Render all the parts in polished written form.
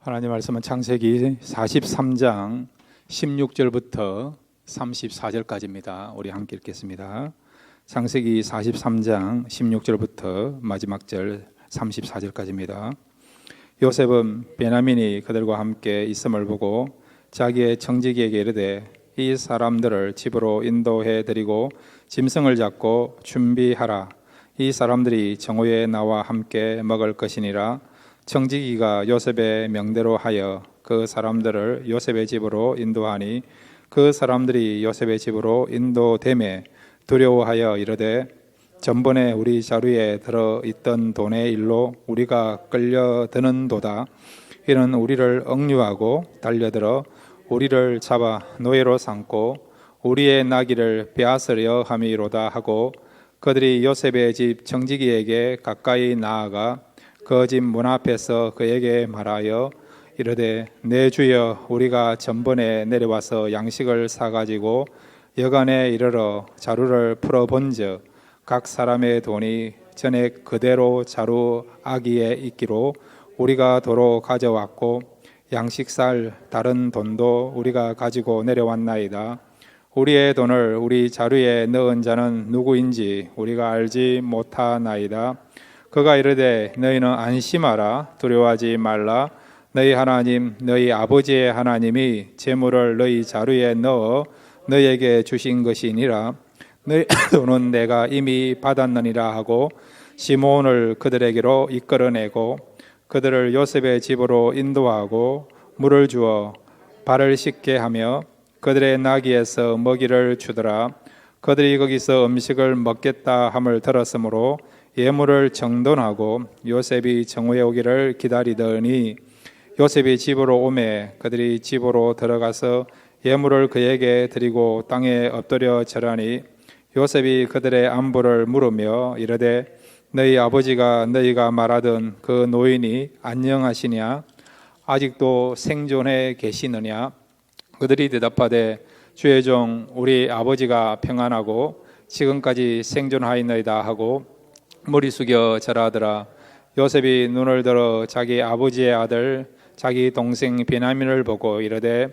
하나님 말씀은 창세기 43장 16절부터 34절까지입니다. 우리 함께 읽겠습니다. 창세기 43장 16절부터 마지막 절 34절까지입니다. 요셉은 베냐민이 그들과 함께 있음을 보고 자기의 청지기에게 이르되 이 사람들을 집으로 인도해 드리고 짐승을 잡고 준비하라. 이 사람들이 정오에 나와 함께 먹을 것이니라. 청지기가 요셉의 명대로 하여 그 사람들을 요셉의 집으로 인도하니 그 사람들이 요셉의 집으로 인도되매 두려워하여 이르되 전번에 우리 자루에 들어있던 돈의 일로 우리가 끌려드는도다. 이는 우리를 억류하고 달려들어 우리를 잡아 노예로 삼고 우리의 나귀를 빼앗으려 함이로다 하고 그들이 요셉의 집 청지기에게 가까이 나아가 그 집 문 앞에서 그에게 말하여 이르되 내 주여 우리가 전번에 내려와서 양식을 사가지고 여간에 이르러 자루를 풀어본즉 각 사람의 돈이 전에 그대로 자루 아기에 있기로 우리가 도로 가져왔고 양식 살 다른 돈도 우리가 가지고 내려왔나이다. 우리의 돈을 우리 자루에 넣은 자는 누구인지 우리가 알지 못하나이다. 그가 이르되 너희는 안심하라. 두려워하지 말라. 너희 하나님 너희 아버지의 하나님이 재물을 너희 자루에 넣어 너희에게 주신 것이니라. 너희 돈은 내가 이미 받았느니라 하고 시몬을 그들에게로 이끌어내고 그들을 요셉의 집으로 인도하고 물을 주어 발을 씻게 하며 그들의 나귀에서 먹이를 주더라. 그들이 거기서 음식을 먹겠다 함을 들었으므로 예물을 정돈하고 요셉이 정오에 오기를 기다리더니 요셉이 집으로 오매 그들이 집으로 들어가서 예물을 그에게 드리고 땅에 엎드려 절하니 요셉이 그들의 안부를 물으며 이르되 너희 아버지가 너희가 말하던 그 노인이 안녕하시냐? 아직도 생존해 계시느냐? 그들이 대답하되 주의 종 우리 아버지가 평안하고 지금까지 생존하였나이다 하고 머리 숙여 절하더라. 요셉이 눈을 들어 자기 아버지의 아들 자기 동생 베냐민을 보고 이르되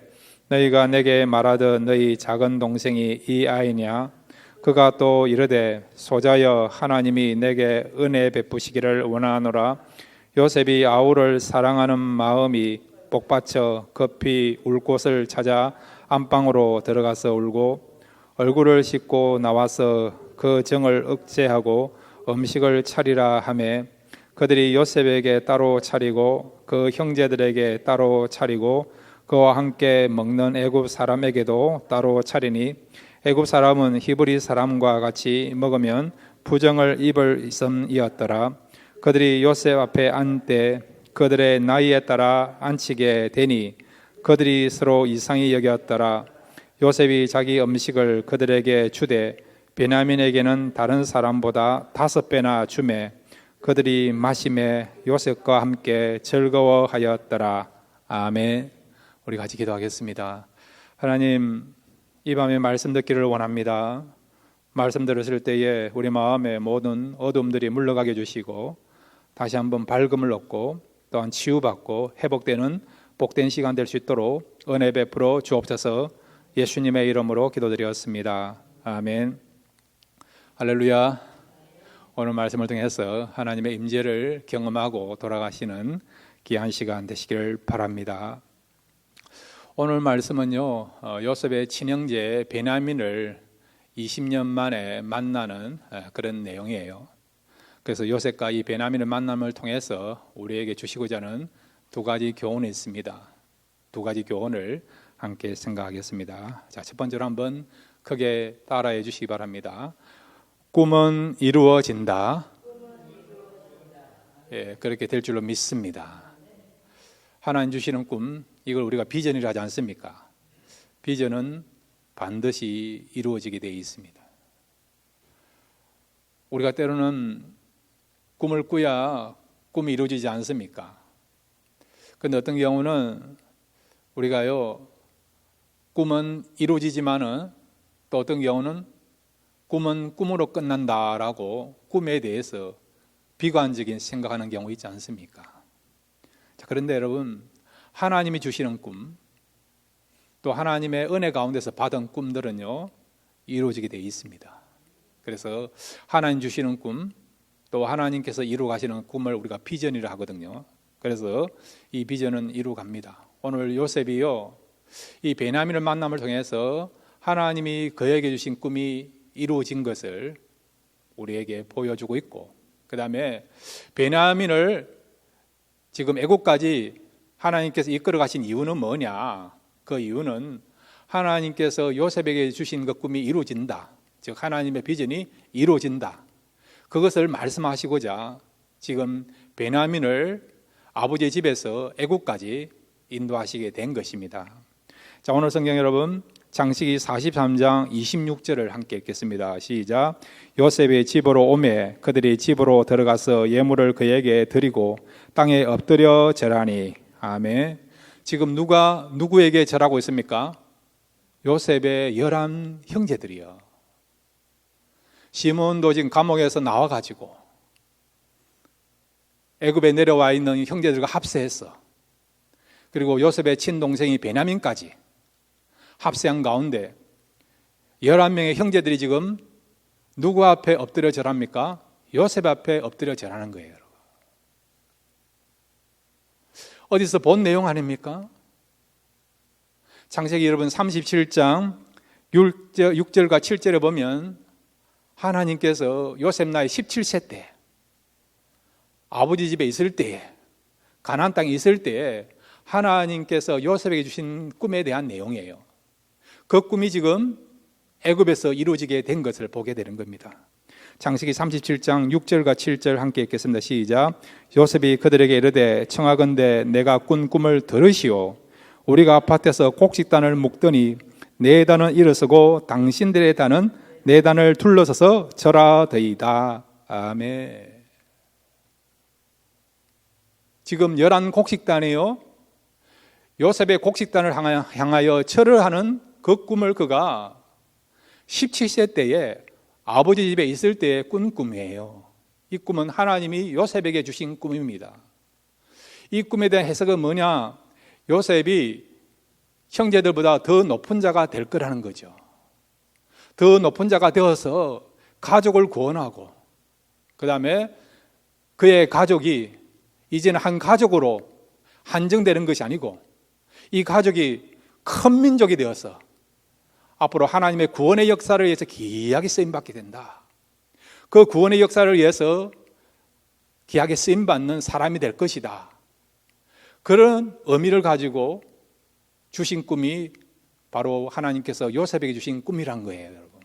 너희가 내게 말하던 너희 작은 동생이 이 아이냐? 그가 또 이르되 소자여 하나님이 내게 은혜 베푸시기를 원하노라. 요셉이 아우를 사랑하는 마음이 복받쳐 급히 울 곳을 찾아 안방으로 들어가서 울고 얼굴을 씻고 나와서 그 정을 억제하고 음식을 차리라 하매 그들이 요셉에게 따로 차리고 그 형제들에게 따로 차리고 그와 함께 먹는 애굽 사람에게도 따로 차리니 애굽 사람은 히브리 사람과 같이 먹으면 부정을 입을 있음이었더라. 그들이 요셉 앞에 앉되 그들의 나이에 따라 앉히게 되니 그들이 서로 이상히 여겼더라. 요셉이 자기 음식을 그들에게 주되 베냐민에게는 다른 사람보다 5배나 주매 그들이 마심에 요셉과 함께 즐거워하였더라. 아멘. 우리 같이 기도하겠습니다. 하나님, 이 밤에 말씀 듣기를 원합니다. 말씀 들었을 때에 우리 마음의 모든 어둠들이 물러가게 해주시고 다시 한번 밝음을 얻고 또한 치유받고 회복되는 복된 시간 될 수 있도록 은혜 베풀어 주옵소서. 예수님의 이름으로 기도드렸습니다. 아멘. 할렐루야. 오늘 말씀을 통해서 하나님의 임재를 경험하고 돌아가시는 귀한 시간 되시길 바랍니다. 오늘 말씀은요, 요셉의 친형제 베냐민을 20년 만에 만나는 그런 내용이에요. 그래서 요셉과 이 베냐민의 만남을 통해서 우리에게 주시고자 하는 두 가지 교훈이 있습니다. 두 가지 교훈을 함께 생각하겠습니다. 자, 첫 번째로 한번 크게 따라해 주시기 바랍니다. 꿈은 이루어진다. 예, 그렇게 될 줄로 믿습니다. 하나님 주시는 꿈, 이걸 우리가 비전이라 하지 않습니까? 비전은 반드시 이루어지게 되어 있습니다. 우리가 때로는 꿈을 꾸야 꿈이 이루어지지 않습니까? 그런데 어떤 경우는 우리가요, 꿈은 이루어지지만은 또 어떤 경우는 꿈은 꿈으로 끝난다라고 꿈에 대해서 비관적인 생각하는 경우 있지 않습니까? 자, 그런데 여러분, 하나님이 주시는 꿈, 또 하나님의 은혜 가운데서 받은 꿈들은요, 이루어지게 되어 있습니다. 그래서 하나님 주시는 꿈, 또 하나님께서 이루어 가시는 꿈을 우리가 비전이라 하거든요. 그래서 이 비전은 이루어 갑니다. 오늘 요셉이요, 이 베냐민을 만남을 통해서 하나님이 그에게 주신 꿈이 이루어진 것을 우리에게 보여주고 있고, 그 다음에 베냐민을 지금 애국까지 하나님께서 이끌어 가신 이유는 뭐냐? 그 이유는 하나님께서 요셉에게 주신 그 꿈이 이루어진다, 즉 하나님의 비전이 이루어진다, 그것을 말씀하시고자 지금 베냐민을 아버지의 집에서 애국까지 인도하시게 된 것입니다. 자, 오늘 성경 여러분, 창세기 43장 26절을 함께 읽겠습니다. 시작. 요셉의 집으로 오매 그들이 집으로 들어가서 예물을 그에게 드리고 땅에 엎드려 절하니. 아멘. 지금 누가 누구에게 절하고 있습니까? 요셉의 11 형제들이요. 시몬도 지금 감옥에서 나와가지고 애굽에 내려와 있는 형제들과 합세했어. 그리고 요셉의 친동생이 베냐민까지 합세한 가운데 11명의 형제들이 지금 누구 앞에 엎드려 절합니까? 요셉 앞에 엎드려 절하는 거예요. 어디서 본 내용 아닙니까? 창세기 여러분 37장 6절과 7절에 보면 하나님께서 요셉 나이 17세 때 아버지 집에 있을 때에, 가나안 땅에 있을 때에 하나님께서 요셉에게 주신 꿈에 대한 내용이에요. 그 꿈이 지금 애굽에서 이루어지게 된 것을 보게 되는 겁니다. 창세기 37장 6절과 7절 함께 읽겠습니다. 시작. 요셉이 그들에게 이르되 청하건대 내가 꾼 꿈을 들으시오. 우리가 밭에서 곡식단을 묶더니 네 단은 일어서고 당신들의 단은 네 단을 둘러서서 절하더이다. 아멘. 지금 11 곡식단이요, 요셉의 곡식단을 향하여 절을 하는 그 꿈을 그가 17세 때에 아버지 집에 있을 때에 꾼 꿈이에요. 이 꿈은 하나님이 요셉에게 주신 꿈입니다. 이 꿈에 대한 해석은 뭐냐? 요셉이 형제들보다 더 높은 자가 될 거라는 거죠. 더 높은 자가 되어서 가족을 구원하고, 그 다음에 그의 가족이 이제는 한 가족으로 한정되는 것이 아니고 이 가족이 큰 민족이 되어서 앞으로 하나님의 구원의 역사를 위해서 귀하게 쓰임받게 된다. 그 구원의 역사를 위해서 귀하게 쓰임받는 사람이 될 것이다. 그런 의미를 가지고 주신 꿈이 바로 하나님께서 요셉에게 주신 꿈이란 거예요, 여러분.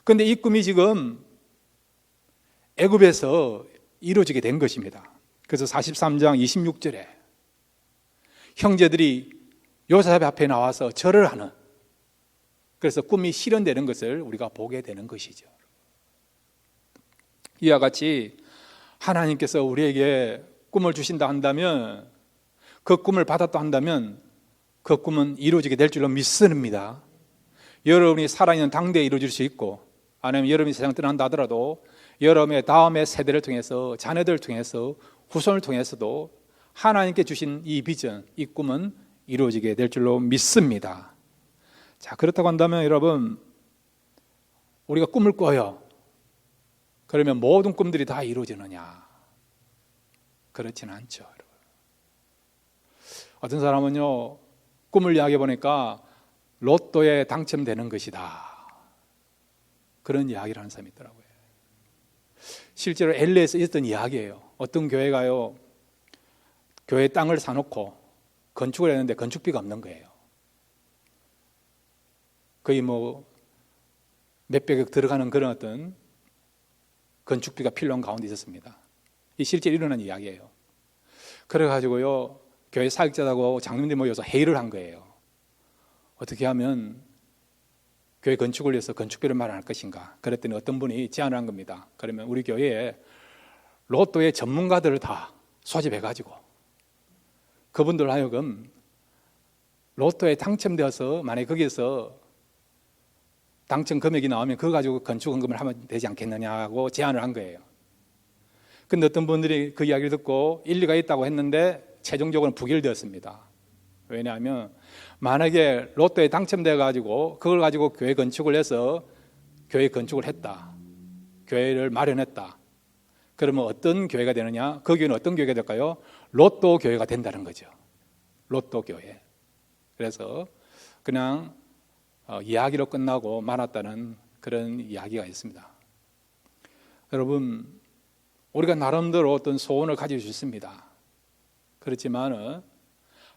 그런데 이 꿈이 지금 애굽에서 이루어지게 된 것입니다. 그래서 43장 26절에 형제들이 요셉 앞에 나와서 절을 하는, 그래서 꿈이 실현되는 것을 우리가 보게 되는 것이죠. 이와 같이 하나님께서 우리에게 꿈을 주신다 한다면, 그 꿈을 받았다 한다면 그 꿈은 이루어지게 될 줄로 믿습니다. 여러분이 살아있는 당대에 이루어질 수 있고, 아니면 여러분이 세상 떠난다 하더라도 여러분의 다음의 세대를 통해서, 자녀들을 통해서, 후손을 통해서도 하나님께 주신 이 비전, 이 꿈은 이루어지게 될 줄로 믿습니다. 자, 그렇다고 한다면 여러분, 우리가 꿈을 꿔요. 그러면 모든 꿈들이 다 이루어지느냐? 그렇지는 않죠, 여러분. 어떤 사람은요, 꿈을 이야기해 보니까 로또에 당첨되는 것이다, 그런 이야기를 하는 사람이 있더라고요. 실제로 LA에서 있었던 이야기예요. 어떤 교회가요, 교회 땅을 사놓고 건축을 했는데 건축비가 없는 거예요. 거의 몇백억 들어가는 그런 어떤 건축비가 필요한 가운데 있었습니다. 이 실제 일어난 이야기예요. 그래가지고요, 교회 사역자하고 장로님들이 모여서 회의를 한 거예요. 어떻게 하면 교회 건축을 위해서 건축비를 마련할 것인가. 그랬더니 어떤 분이 제안을 한 겁니다. 그러면 우리 교회에 로또의 전문가들을 다 소집해가지고 그분들 하여금 로또에 당첨되어서 만약에 거기에서 당첨 금액이 나오면 그거 가지고 건축헌금을 하면 되지 않겠느냐고 제안을 한 거예요. 근데 어떤 분들이 그 이야기를 듣고 일리가 있다고 했는데 최종적으로 부결되었습니다. 왜냐하면 만약에 로또에 당첨돼 가지고 그걸 가지고 교회 건축을 해서 교회 건축을 했다, 교회를 마련했다, 그러면 어떤 교회가 되느냐? 그 교회는 어떤 교회가 될까요? 로또 교회가 된다는 거죠. 로또 교회. 그래서 그냥 이야기로 끝나고 말았다는 그런 이야기가 있습니다. 여러분, 우리가 나름대로 어떤 소원을 가질 수 있습니다. 그렇지만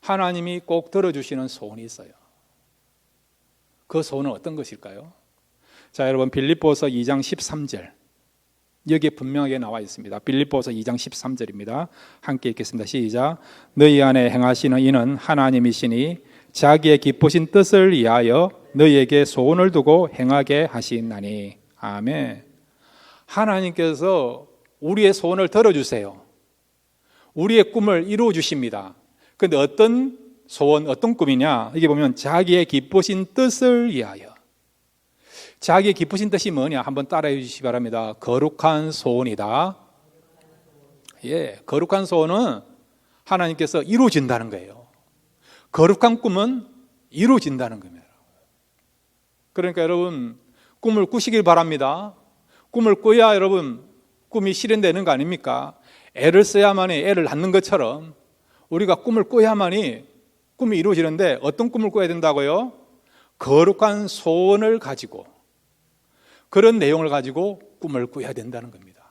하나님이 꼭 들어주시는 소원이 있어요. 그 소원은 어떤 것일까요? 자, 여러분, 빌립보서 2장 13절, 여기에 분명하게 나와 있습니다. 빌립보서 2장 13절입니다. 함께 읽겠습니다. 시작. 너희 안에 행하시는 이는 하나님이시니 자기의 기쁘신 뜻을 위하여 너희에게 소원을 두고 행하게 하시나니. 아멘. 하나님께서 우리의 소원을 들어주세요. 우리의 꿈을 이루어 주십니다. 그런데 어떤 소원, 어떤 꿈이냐? 이게 보면 자기의 기쁘신 뜻을 위하여. 자기의 기쁘신 뜻이 뭐냐? 한번 따라해 주시기 바랍니다. 거룩한 소원이다. 예, 거룩한 소원은 하나님께서 이루어진다는 거예요. 거룩한 꿈은 이루어진다는 겁니다. 그러니까 여러분, 꿈을 꾸시길 바랍니다. 꿈을 꿔야 여러분 꿈이 실현되는 거 아닙니까? 애를 써야만이 애를 낳는 것처럼 우리가 꿈을 꿔야만이 꿈이 이루어지는데, 어떤 꿈을 꿔야 된다고요? 거룩한 소원을 가지고, 그런 내용을 가지고 꿈을 꿔야 된다는 겁니다.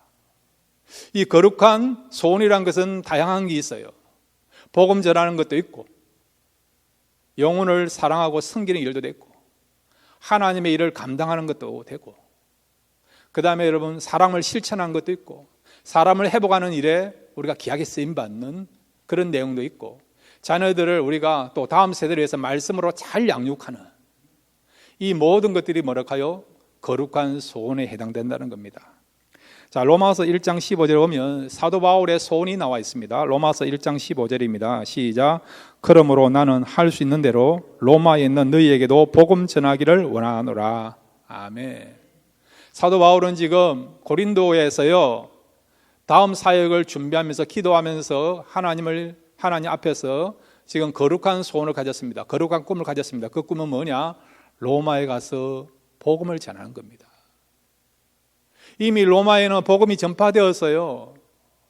이 거룩한 소원이란 것은 다양한 게 있어요. 복음 전하는 것도 있고, 영혼을 사랑하고 섬기는 일도 있고, 하나님의 일을 감당하는 것도 되고, 그 다음에 여러분 사랑을 실천하는 것도 있고, 사람을 회복하는 일에 우리가 귀하게 쓰임받는 그런 내용도 있고, 자녀들을 우리가 또 다음 세대를 위해서 말씀으로 잘 양육하는 이 모든 것들이 뭐랄까요? 거룩한 소원에 해당된다는 겁니다. 자, 로마서 1장 15절에 보면 사도 바울의 소원이 나와 있습니다. 로마서 1장 15절입니다. 시작. 그러므로 나는 할 수 있는 대로 로마에 있는 너희에게도 복음 전하기를 원하노라. 아멘. 사도 바울은 지금 고린도에서요, 다음 사역을 준비하면서 기도하면서 하나님 앞에서 지금 거룩한 소원을 가졌습니다. 거룩한 꿈을 가졌습니다. 그 꿈은 뭐냐? 로마에 가서 복음을 전하는 겁니다. 이미 로마에는 복음이 전파되었어요.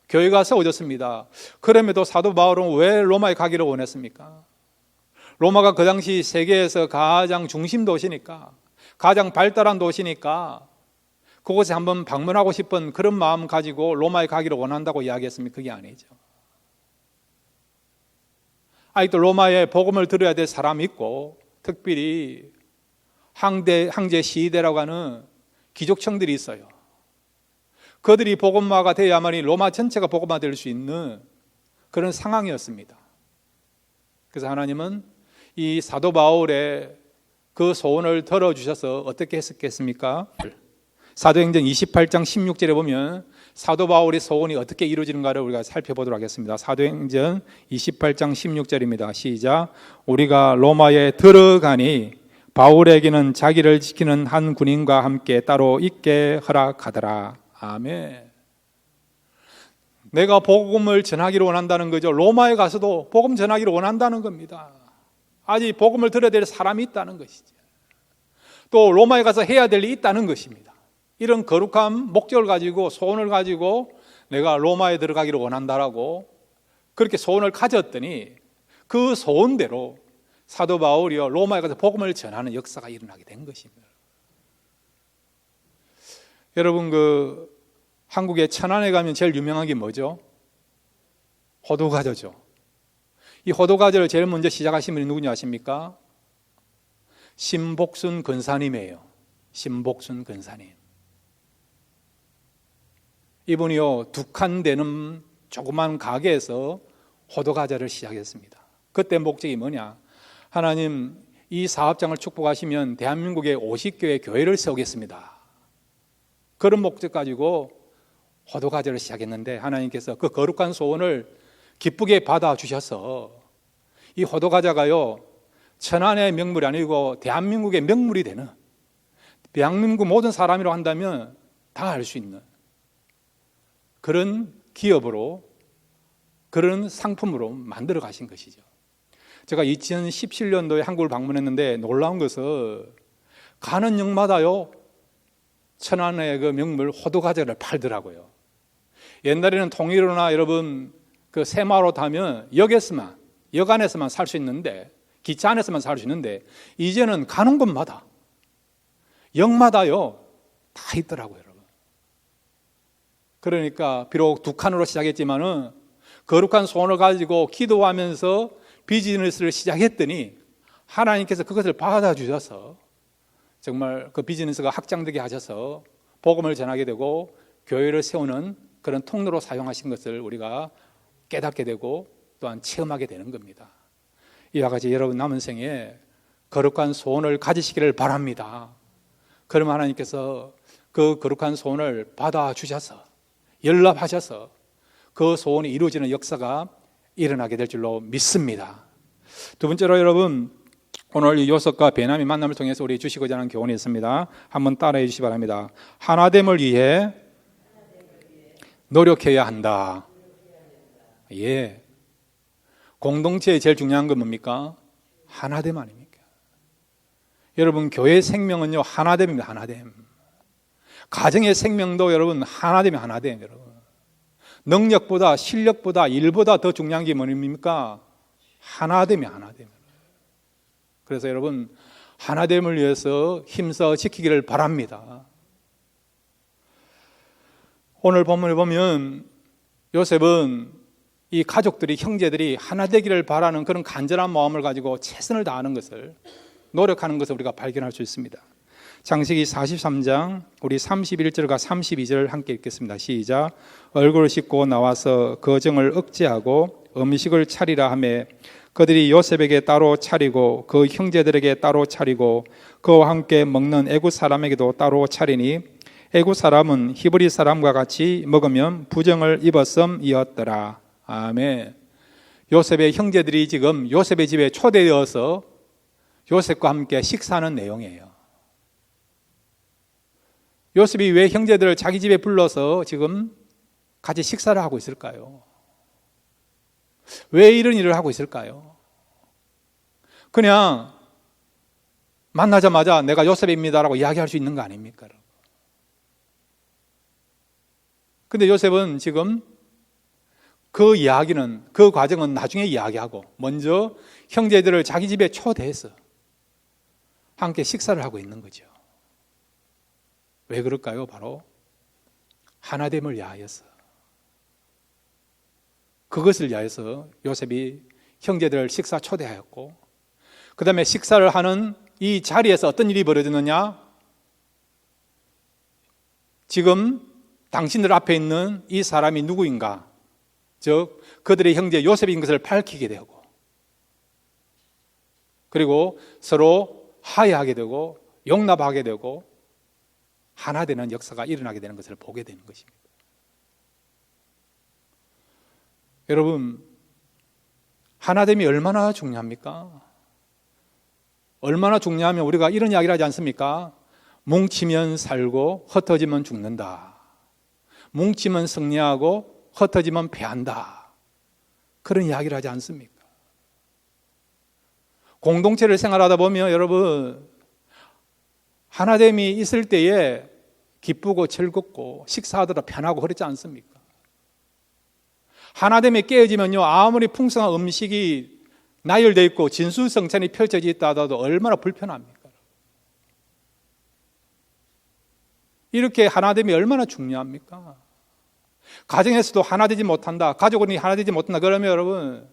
교회가 세워졌습니다. 그럼에도 사도 바울은 왜 로마에 가기를 원했습니까? 로마가 그 당시 세계에서 가장 중심 도시니까, 가장 발달한 도시니까 그곳에 한번 방문하고 싶은 그런 마음 가지고 로마에 가기를 원한다고 이야기했습니까? 그게 아니죠. 아직도 로마에 복음을 들어야 될 사람이 있고, 특별히 황제 시대라고 하는 귀족층들이 있어요. 그들이 복음화가 되어야만이 로마 전체가 복음화 될 수 있는 그런 상황이었습니다. 그래서 하나님은 이 사도 바울의 그 소원을 들어주셔서 어떻게 했었겠습니까? 사도행전 28장 16절에 보면 사도 바울의 소원이 어떻게 이루어지는가를 우리가 살펴보도록 하겠습니다. 사도행전 28장 16절입니다. 시작. 우리가 로마에 들어가니 바울에게는 자기를 지키는 한 군인과 함께 따로 있게 허락하더라. 아멘. 내가 복음을 전하기를 원한다는 거죠. 로마에 가서도 복음 전하기를 원한다는 겁니다. 아직 복음을 들어야 될 사람이 있다는 것이죠. 또 로마에 가서 해야 될 일이 있다는 것입니다. 이런 거룩한 목적을 가지고, 소원을 가지고 내가 로마에 들어가기를 원한다라고 그렇게 소원을 가졌더니 그 소원대로 사도 바울이요 로마에 가서 복음을 전하는 역사가 일어나게 된 것입니다. 여러분, 한국의 천안에 가면 제일 유명한 게 뭐죠? 호두과자죠. 이 호두과자를 제일 먼저 시작하신 분이 누구냐 아십니까? 신복순 근사님이에요. 신복순 근사님. 이분이요 2칸 되는 조그만 가게에서 호두과자를 시작했습니다. 그때 목적이 뭐냐? 하나님, 이 사업장을 축복하시면 대한민국에 50교회 교회를 세우겠습니다. 그런 목적 가지고 호두과자를 시작했는데, 하나님께서 그 거룩한 소원을 기쁘게 받아주셔서 이 호두과자가요 천안의 명물이 아니고 대한민국의 명물이 되는, 대한민국 모든 사람이라고 한다면 다 알 수 있는 그런 기업으로 그런 상품으로 만들어 가신 것이죠. 제가 2017년도에 한국을 방문했는데 놀라운 것은 가는 역마다요 천안의 그 명물 호두과자를 팔더라고요. 옛날에는 통일로나 여러분 그 새마을호 타면 역 안에서만 살 수 있는데, 기차 안에서만 살 수 있는데, 이제는 가는 곳마다 역마다요 다 있더라고요, 여러분. 그러니까 비록 두 칸으로 시작했지만은 거룩한 소원을 가지고 기도하면서 비즈니스를 시작했더니 하나님께서 그것을 받아주셔서 정말 그 비즈니스가 확장되게 하셔서 복음을 전하게 되고 교회를 세우는 그런 통로로 사용하신 것을 우리가 깨닫게 되고 또한 체험하게 되는 겁니다. 이와 같이 여러분 남은 생에 거룩한 소원을 가지시기를 바랍니다. 그러면 하나님께서 그 거룩한 소원을 받아주셔서 연락하셔서 그 소원이 이루어지는 역사가 일어나게 될 줄로 믿습니다. 두 번째로 여러분, 오늘 이 요셉과 베냐민 만남을 통해서 우리 주시고자 하는 교훈이 있습니다. 한번 따라해 주시기 바랍니다. 하나됨을 위해 노력해야 한다. 예. 공동체에 제일 중요한 건 뭡니까? 하나됨 아닙니까? 여러분, 교회의 생명은요 하나됨입니다. 하나됨. 가정의 생명도 여러분 하나됨이 하나됨. 여러분, 능력보다 실력보다 일보다 더 중요한 게 뭡니까? 하나됨이 하나됨. 그래서 여러분 하나됨을 위해서 힘써 지키기를 바랍니다. 오늘 본문을 보면 요셉은 이 가족들이, 형제들이 하나 되기를 바라는 그런 간절한 마음을 가지고 최선을 다하는 것을, 노력하는 것을 우리가 발견할 수 있습니다. 창세기 43장 우리 31절과 32절 함께 읽겠습니다. 시작. 얼굴을 씻고 나와서 거정을 억제하고 음식을 차리라 하매 그들이 요셉에게 따로 차리고 그 형제들에게 따로 차리고 그와 함께 먹는 애굽 사람에게도 따로 차리니 애굽 사람은 히브리 사람과 같이 먹으면 부정을 입었음이었더라. 아멘. 요셉의 형제들이 지금 요셉의 집에 초대되어서 요셉과 함께 식사하는 내용이에요. 요셉이 왜 형제들을 자기 집에 불러서 지금 같이 식사를 하고 있을까요? 왜 이런 일을 하고 있을까요? 그냥 만나자마자 내가 요셉입니다라고 이야기할 수 있는 거 아닙니까? 근데 요셉은 지금 그 이야기는, 그 과정은 나중에 이야기하고 먼저 형제들을 자기 집에 초대해서 함께 식사를 하고 있는 거죠. 왜 그럴까요? 바로 하나됨을 위하여서. 그것을 위하여서 요셉이 형제들을 식사 초대하였고, 그 다음에 식사를 하는 이 자리에서 어떤 일이 벌어졌느냐? 지금 당신들 앞에 있는 이 사람이 누구인가? 즉 그들의 형제 요셉인 것을 밝히게 되고, 그리고 서로 화해하게 되고 용납하게 되고 하나 되는 역사가 일어나게 되는 것을 보게 되는 것입니다. 여러분, 하나됨이 얼마나 중요합니까? 얼마나 중요하면 우리가 이런 이야기를 하지 않습니까? 뭉치면 살고 흩어지면 죽는다. 뭉치면 승리하고 흩어지면 패한다. 그런 이야기를 하지 않습니까? 공동체를 생활하다 보면 여러분, 하나됨이 있을 때에 기쁘고 즐겁고 식사하더라 편하고 그렇지 않습니까? 하나됨이 깨어지면요, 아무리 풍성한 음식이 나열되어 있고 진수성찬이 펼쳐져 있다 하더라도 얼마나 불편합니까? 이렇게 하나됨이 얼마나 중요합니까? 가정에서도 하나되지 못한다, 가족이 하나되지 못한다 그러면 여러분,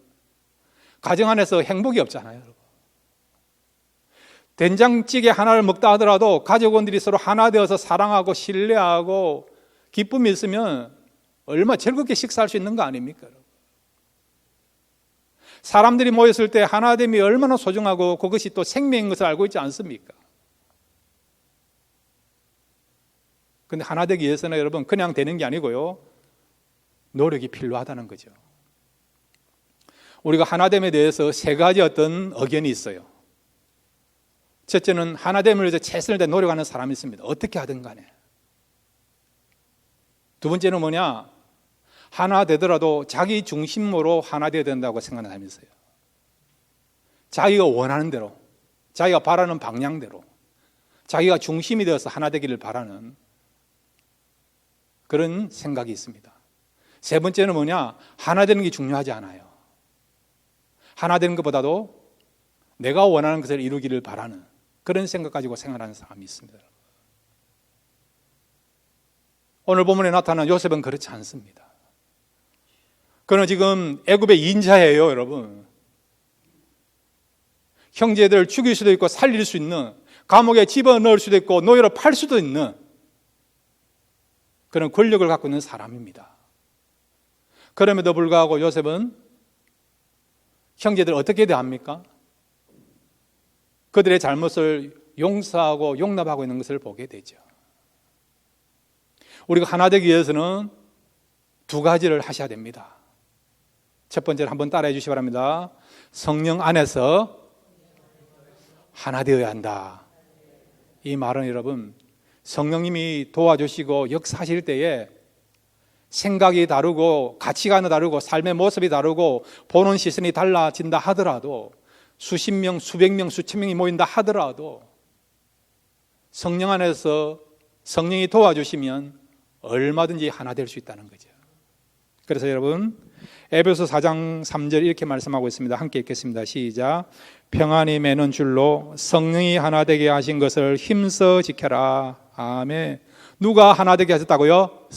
가정 안에서 행복이 없잖아요. 여러분, 된장찌개 하나를 먹다 하더라도 가족원들이 서로 하나 되어서 사랑하고 신뢰하고 기쁨이 있으면 얼마나 즐겁게 식사할 수 있는 거 아닙니까? 사람들이 모였을 때 하나됨이 얼마나 소중하고 그것이 또 생명인 것을 알고 있지 않습니까? 근데 하나 되기 위해서는 여러분 그냥 되는 게 아니고요, 노력이 필요하다는 거죠. 우리가 하나됨에 대해서 세 가지 어떤 의견이 있어요. 첫째는 하나됨을 위해서 최선을 다해 노력하는 사람이 있습니다. 어떻게 하든 간에. 두 번째는 뭐냐? 하나 되더라도 자기 중심으로 하나 되어야 된다고 생각하는 사람이 있어요. 자기가 원하는 대로, 자기가 바라는 방향대로, 자기가 중심이 되어서 하나 되기를 바라는 그런 생각이 있습니다. 세 번째는 뭐냐? 하나 되는 게 중요하지 않아요. 하나 되는 것보다도 내가 원하는 것을 이루기를 바라는 그런 생각 가지고 생활하는 사람이 있습니다. 오늘 본문에 나타난 요셉은 그렇지 않습니다. 그는 지금 애굽의 인자예요, 여러분. 형제들을 죽일 수도 있고 살릴 수 있는, 감옥에 집어넣을 수도 있고 노예로 팔 수도 있는 그런 권력을 갖고 있는 사람입니다. 그럼에도 불구하고 요셉은 형제들을 어떻게 대합니까? 그들의 잘못을 용서하고 용납하고 있는 것을 보게 되죠. 우리가 하나 되기 위해서는 두 가지를 하셔야 됩니다. 첫 번째로 한번 따라해 주시기 바랍니다. 성령 안에서 하나 되어야 한다. 이 말은 여러분, 성령님이 도와주시고 역사하실 때에 생각이 다르고 가치관이 다르고 삶의 모습이 다르고 보는 시선이 달라진다 하더라도, 수십 명, 수백 명, 수천 명이 모인다 하더라도 성령 안에서 성령이 도와주시면 얼마든지 하나 될 수 있다는 거죠. 그래서 여러분, 에베소 4장 3절 이렇게 말씀하고 있습니다. 함께 읽겠습니다. 시작. 평안이 매는 줄로 성령이 하나 되게 하신 것을 힘써 지켜라. 아멘. 누가 하나 되게 하셨다고요?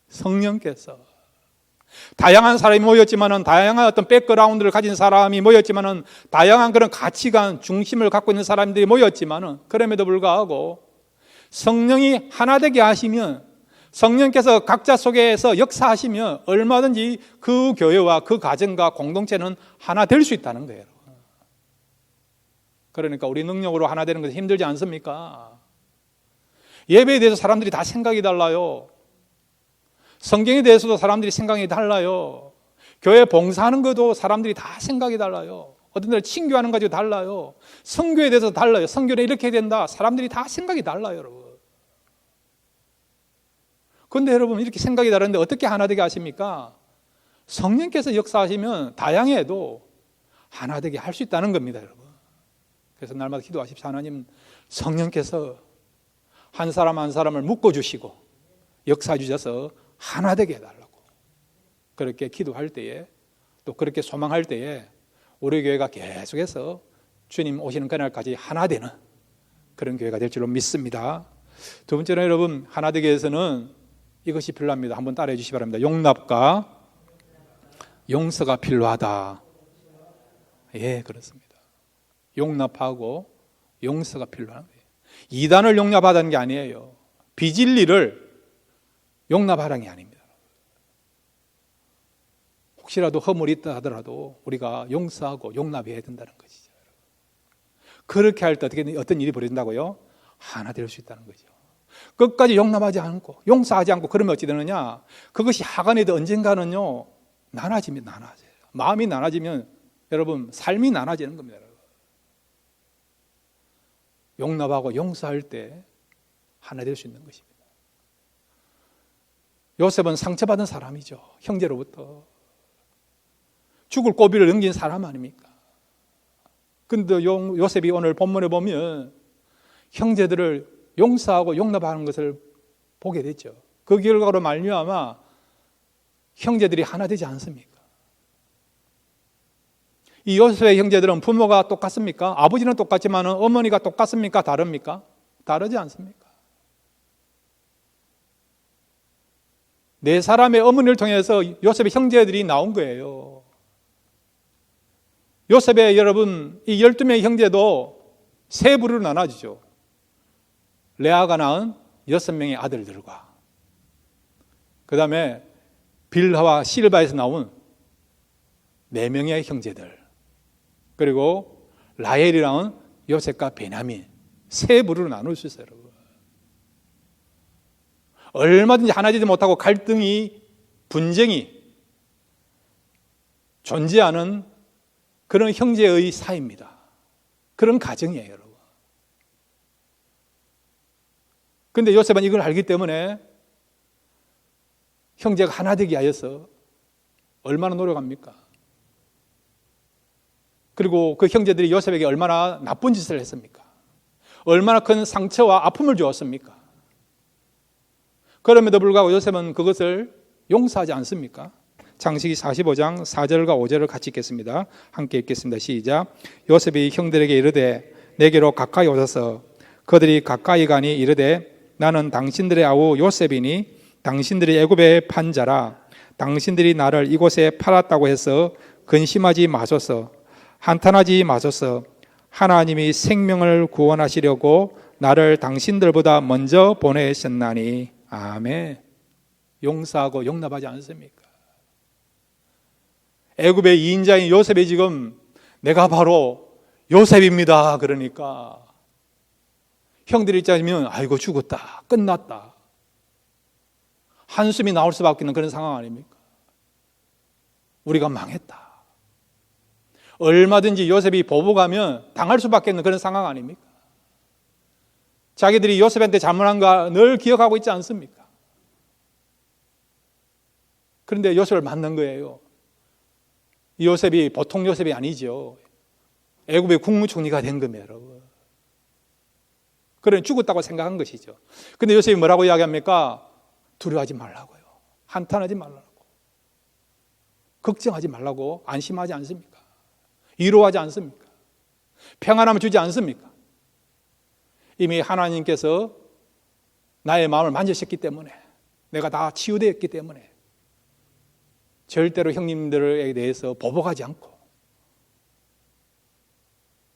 성령께서. 다양한 사람이 모였지만은, 다양한 어떤 백그라운드를 가진 사람이 모였지만은, 다양한 그런 가치관, 중심을 갖고 있는 사람들이 모였지만은, 그럼에도 불구하고 성령이 하나 되게 하시면, 성령께서 각자 속에서 역사하시면 얼마든지 그 교회와 그 가정과 공동체는 하나 될 수 있다는 거예요. 그러니까 우리 능력으로 하나 되는 것은 힘들지 않습니까? 예배에 대해서 사람들이 다 생각이 달라요. 성경에 대해서도 사람들이 생각이 달라요. 교회 봉사하는 것도 사람들이 다 생각이 달라요. 어떤 데는 친교하는 거 가지고 달라요. 선교에 대해서 달라요. 선교는 이렇게 해야 된다. 사람들이 다 생각이 달라요, 여러분. 그런데 여러분, 이렇게 생각이 다른데 어떻게 하나 되게 하십니까? 성령께서 역사하시면 다양해도 하나 되게 할 수 있다는 겁니다, 여러분. 그래서 날마다 기도하십시오. 하나님, 성령께서 한 사람 한 사람을 묶어주시고 역사해 주셔서 하나 되게 해달라고. 그렇게 기도할 때에, 또 그렇게 소망할 때에 우리 교회가 계속해서 주님 오시는 그날까지 하나 되는 그런 교회가 될 줄로 믿습니다. 두 번째는 여러분, 하나 되기 위해서는 이것이 필요합니다. 한번 따라해 주시기 바랍니다. 용납과 용서가 필요하다. 예, 그렇습니다. 용납하고 용서가 필요한 거예요. 이단을 용납하다는 게 아니에요. 비진리를 용납하라는 게 아닙니다. 혹시라도 허물이 있다 하더라도 우리가 용서하고 용납해야 된다는 것이죠. 그렇게 할 때 어떤 일이 벌어진다고요? 하나 될 수 있다는 거죠. 끝까지 용납하지 않고 용서하지 않고 그러면 어찌 되느냐? 그것이 하간에도 언젠가는요 나눠집니다. 나눠져요. 마음이 나눠지면 여러분 삶이 나눠지는 겁니다. 여러분. 용납하고 용서할 때 하나 될 수 있는 것입니다. 요셉은 상처받은 사람이죠. 형제로부터 죽을 고비를 넘긴 사람 아닙니까? 그런데 요셉이 오늘 본문에 보면 형제들을 용서하고 용납하는 것을 보게 됐죠. 그 결과로 말미암아 형제들이 하나 되지 않습니까? 이 요셉의 형제들은 부모가 똑같습니까? 아버지는 똑같지만 어머니가 똑같습니까? 다릅니까? 다르지 않습니까? 네 사람의 어머니를 통해서 요셉의 형제들이 나온 거예요. 요셉의 여러분, 이 12명의 형제도 세 부류로 나눠지죠. 레아가 낳은 6명의 아들들과 그 다음에 빌하와 실바에서 나온 4명의 형제들, 그리고 라헬이 낳은 요셉과 베냐민, 세 부류로 나눌 수 있어요. 여러분. 얼마든지 하나 되지 못하고 갈등이, 분쟁이 존재하는 그런 형제의 사이입니다. 그런 가정이에요, 여러분. 그런데 요셉은 이걸 알기 때문에 형제가 하나 되게 하여서 얼마나 노력합니까? 그리고 그 형제들이 요셉에게 얼마나 나쁜 짓을 했습니까? 얼마나 큰 상처와 아픔을 주었습니까? 그럼에도 불구하고 요셉은 그것을 용서하지 않습니까? 창세기 45장 4절과 5절을 같이 읽겠습니다. 함께 읽겠습니다. 시작. 요셉이 형들에게 이르되 내게로 가까이 오셔서 그들이 가까이 가니 이르되 나는 당신들의 아우 요셉이니 당신들이 애굽의 판자라. 당신들이 나를 이곳에 팔았다고 해서 근심하지 마소서. 한탄하지 마소서. 하나님이 생명을 구원하시려고 나를 당신들보다 먼저 보내셨나니. 아멘. 용서하고 용납하지 않습니까? 애굽의 2인자인 요셉이 지금 내가 바로 요셉입니다. 그러니까 형들이 짜면 아이고 죽었다. 끝났다. 한숨이 나올 수밖에 없는 그런 상황 아닙니까? 우리가 망했다. 얼마든지 요셉이 보복하면 당할 수밖에 없는 그런 상황 아닙니까? 자기들이 요셉한테 잘못한 거 늘 기억하고 있지 않습니까? 그런데 요셉을 만난 거예요. 이 요셉이 보통 요셉이 아니죠. 애굽의 국무총리가 된 겁니다, 여러분. 그러니 죽었다고 생각한 것이죠. 근데 요셉이 뭐라고 이야기합니까? 두려워하지 말라고요. 한탄하지 말라고. 걱정하지 말라고 안심하지 않습니까? 위로하지 않습니까? 평안함을 주지 않습니까? 이미 하나님께서 나의 마음을 만지셨기 때문에, 내가 다 치유되었기 때문에 절대로 형님들에 대해서 보복하지 않고,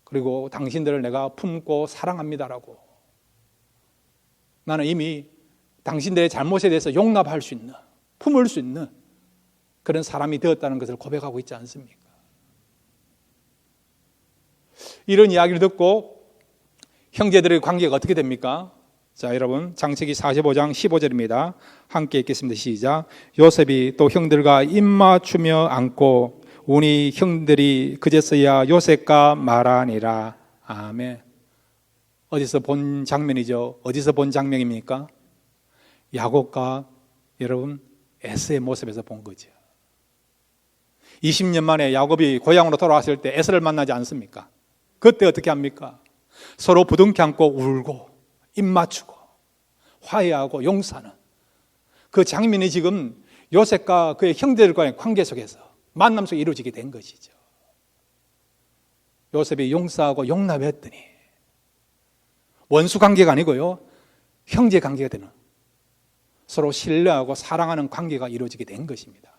그리고 당신들을 내가 품고 사랑합니다라고, 나는 이미 당신들의 잘못에 대해서 용납할 수 있는, 품을 수 있는 그런 사람이 되었다는 것을 고백하고 있지 않습니까? 이런 이야기를 듣고 형제들의 관계가 어떻게 됩니까? 자, 여러분, 창세기 45장 15절입니다. 함께 읽겠습니다. 시작. 요셉이 또 형들과 입맞추며 앉고 우니 형들이 그제서야 요셉과 말하니라. 아멘. 어디서 본 장면이죠? 어디서 본 장면입니까? 야곱과 여러분 에서의 모습에서 본 거죠. 20년 만에 야곱이 고향으로 돌아왔을 때 에서를 만나지 않습니까? 그때 어떻게 합니까? 서로 부둥켜 안고 울고 입 맞추고 화해하고 용서하는 그 장면이 지금 요셉과 그의 형제들과의 관계 속에서 만남 속에 이루어지게 된 것이죠. 요셉이 용서하고 용납했더니 원수 관계가 아니고요, 형제 관계가 되는, 서로 신뢰하고 사랑하는 관계가 이루어지게 된 것입니다.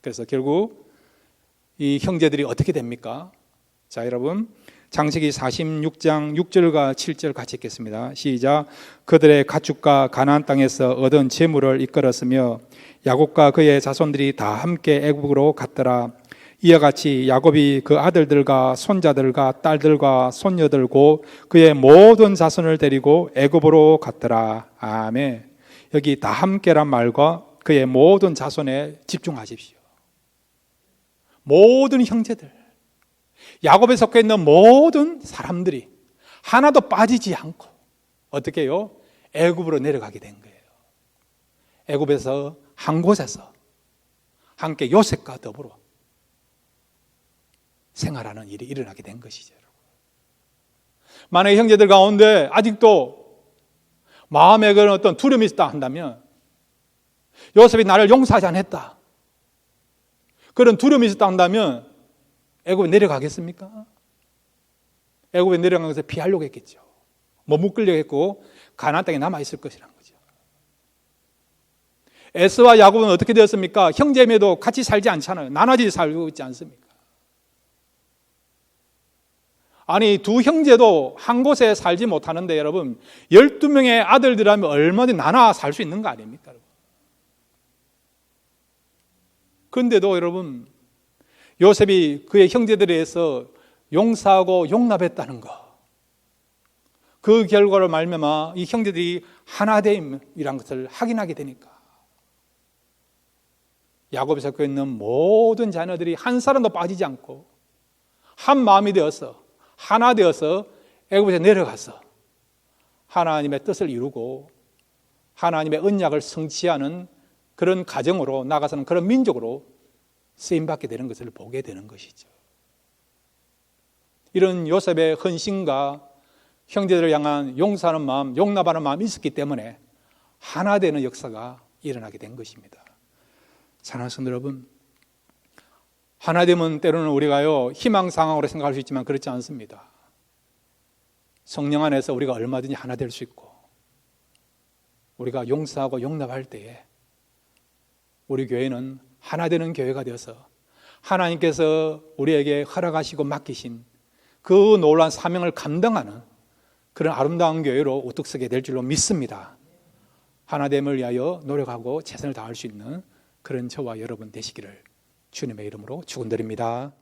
그래서 결국 이 형제들이 어떻게 됩니까? 자, 여러분, 창세기 46장 6절과 7절 같이 읽겠습니다. 시작. 그들의 가축과 가나안 땅에서 얻은 재물을 이끌었으며 야곱과 그의 자손들이 다 함께 애굽으로 갔더라. 이와 같이 야곱이 그 아들들과 손자들과 딸들과 손녀들 곧 그의 모든 자손을 데리고 애굽으로 갔더라. 아멘. 여기 다 함께란 말과 그의 모든 자손에 집중하십시오. 모든 형제들, 야곱에 속해 있는 모든 사람들이 하나도 빠지지 않고 어떻게 해요? 애굽으로 내려가게 된 거예요. 애굽에서 한 곳에서 함께 요셉과 더불어 생활하는 일이 일어나게 된 것이죠. 만약에 형제들 가운데 아직도 마음에 그런 어떤 두려움이 있다 한다면, 요셉이 나를 용서하지 않았다, 그런 두려움이 있었다 한다면 애굽에 내려가겠습니까? 애굽에 내려간 것을 피하려고 했겠죠. 머뭇으려고 했고 가나안 땅에 남아있을 것이라는 거죠. 에서와 야곱은 어떻게 되었습니까? 형제임에도 같이 살지 않잖아요. 나눠지 살고 있지 않습니까? 아니, 두 형제도 한 곳에 살지 못하는데 여러분, 12명의 아들들이라면 얼마든지 나눠 살 수 있는 거 아닙니까? 여러분? 그런데도 여러분, 요셉이 그의 형제들에 의해서 용서하고 용납했다는 것, 그 결과로 말미암아 이 형제들이 하나됨이라는 것을 확인하게 되니까 야곱에 섞여 있는 모든 자녀들이 한 사람도 빠지지 않고 한 마음이 되어서 하나 되어서 애굽에서 내려가서 하나님의 뜻을 이루고 하나님의 언약을 성취하는 그런 가정으로 나아가서는 그런 민족으로 쓰임받게 되는 것을 보게 되는 것이죠. 이런 요셉의 헌신과 형제들을 향한 용서하는 마음, 용납하는 마음이 있었기 때문에 하나 되는 역사가 일어나게 된 것입니다. 사랑하는 성도 여러분, 하나 되면 때로는 우리가요 희망상황으로 생각할 수 있지만 그렇지 않습니다. 성령 안에서 우리가 얼마든지 하나 될 수 있고, 우리가 용서하고 용납할 때에 우리 교회는 하나 되는 교회가 되어서 하나님께서 우리에게 허락하시고 맡기신 그 놀라운 사명을 감당하는 그런 아름다운 교회로 우뚝 서게 될 줄로 믿습니다. 하나됨을 위하여 노력하고 최선을 다할 수 있는 그런 저와 여러분 되시기를 주님의 이름으로 축원드립니다.